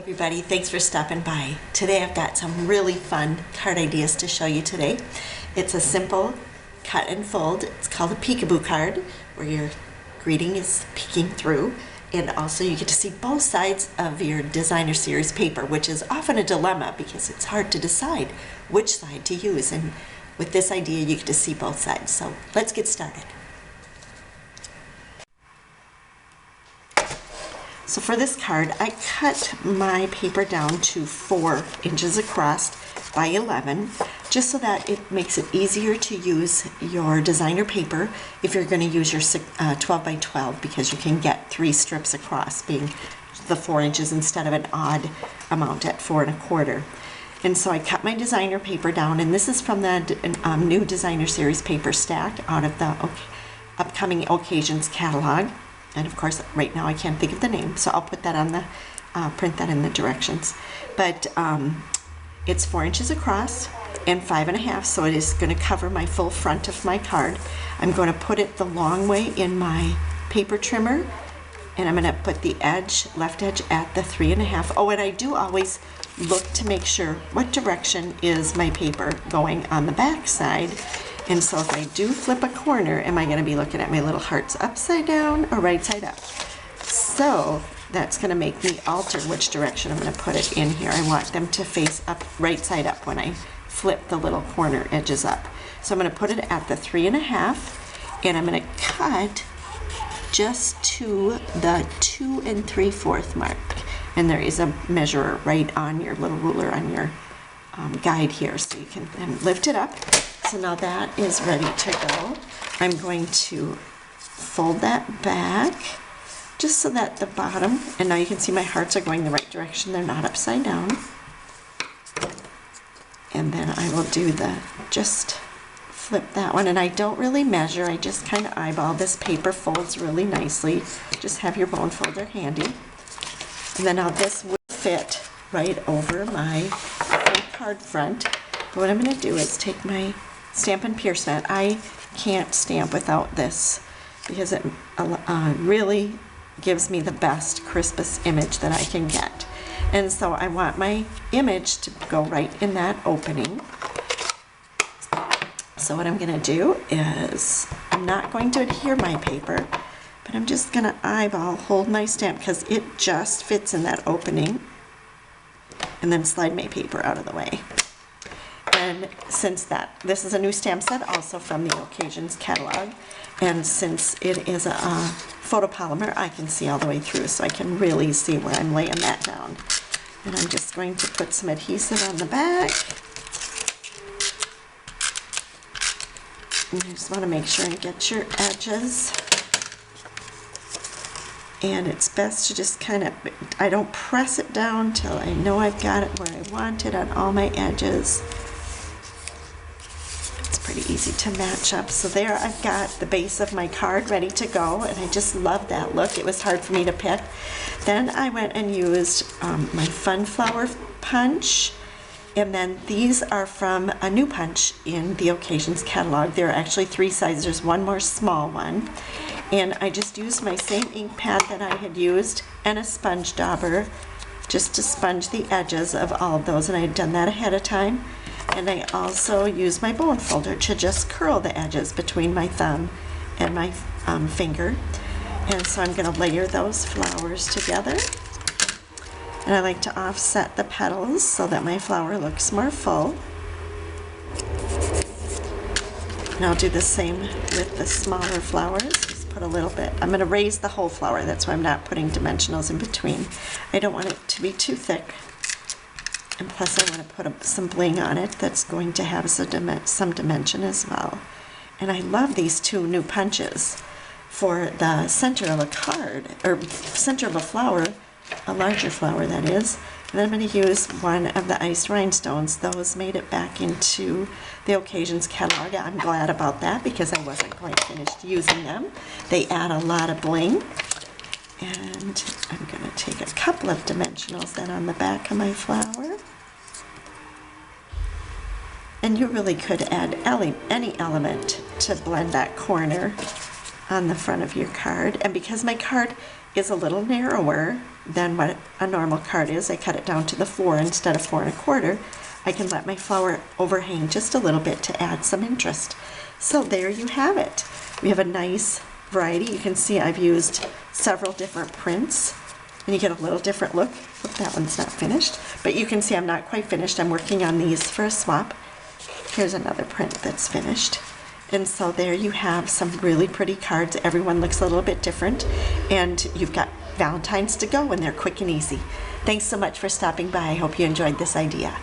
everybody, thanks for stopping by. Today I've got some really fun card ideas to show you today. It's a simple cut and fold. It's called a peekaboo card, where your greeting is peeking through, and also you get to see both sides of your designer series paper, which is often a dilemma because it's hard to decide which side to use, and with this idea you get to see both sides. So let's get started. So for this card, I cut my paper down to 4 inches across by 11, just so that it makes it easier to use your designer paper if you're going to use your 12 by 12, because you can get 3 strips across, being the 4 inches instead of an odd amount at 4 1/4. And so I cut my designer paper down, and this is from the new designer series paper stack out of the upcoming occasions catalog. And of course, right now I can't think of the name, so I'll put that on the, print that in the directions. But it's 4 inches across and 5 1/2, so it is going to cover my full front of my card. I'm going to put it the long way in my paper trimmer, and I'm going to put the edge, left edge, at the 3 1/2. Oh, and I do always look to make sure what direction is my paper going on the back side. And so if I do flip a corner, am I going to be looking at my little hearts upside down or right side up? So that's going to make me alter which direction I'm going to put it in here. I want them to face up, right side up, when I flip the little corner edges up. So I'm going to put it at the 3 1/2, and I'm going to cut just to the 2 3/4 mark. And there is a measurer right on your little ruler on your guide here, so you can then lift it up. So now that is ready to go. I'm going to fold that back just so that the bottom, and now you can see my hearts are going the right direction, they're not upside down. And then I will do just flip that one, and I don't really measure, I just kind of eyeball. This paper folds really nicely. Just have your bone folder handy. And then now this will fit right over my card front. But what I'm going to do is take my Stampin' Pierce mat. I can't stamp without this because it really gives me the best, crispest image that I can get. And so I want my image to go right in that opening. So what I'm going to do is, I'm not going to adhere my paper, but I'm just going to eyeball, hold my stamp because it just fits in that opening, and then slide my paper out of the way. And since this is a new stamp set also from the Occasions catalog, and since it is a photopolymer, I can see all the way through, so I can really see where I'm laying that down. And I'm just going to put some adhesive on the back. And you just want to make sure and get your edges. And it's best to just kind of, I don't press it down till I know I've got it where I want it on all my edges. Pretty easy to match up. So there I've got the base of my card ready to go, and I just love that look. It was hard for me to pick. Then I went and used my Fun Flower punch, and then these are from a new punch in the Occasions catalog. There are actually 3 sizes. There's one more small one, and I just used my same ink pad that I had used and a sponge dauber just to sponge the edges of all of those, and I had done that ahead of time. And I also use my bone folder to just curl the edges between my thumb and my finger. And so I'm going to layer those flowers together. And I like to offset the petals so that my flower looks more full. And I'll do the same with the smaller flowers. Just put a little bit. I'm going to raise the whole flower. That's why I'm not putting dimensionals in between. I don't want it to be too thick. And plus I want to put some bling on it that's going to have some dimension as well. And I love these 2 new punches for the center of a card, or center of a flower, a larger flower that is. And then I'm going to use one of the iced rhinestones. Those made it back into the Occasions catalog. I'm glad about that because I wasn't quite finished using them. They add a lot of bling. And I'm going to take a couple of dimensionals then on the back of my flower. And you really could add any element to blend that corner on the front of your card. And because my card is a little narrower than what a normal card is, I cut it down to the 4 instead of 4 1/4. I can let my flower overhang just a little bit to add some interest. So there you have it. We have a nice variety. You can see I've used several different prints, and you get a little different look. Oop, that one's not finished, but you can see I'm not quite finished. I'm working on these for a swap. Here's another print that's finished. And so there you have some really pretty cards. Everyone looks a little bit different, and you've got Valentine's to go, and they're quick and easy. Thanks so much for stopping by. I hope you enjoyed this idea.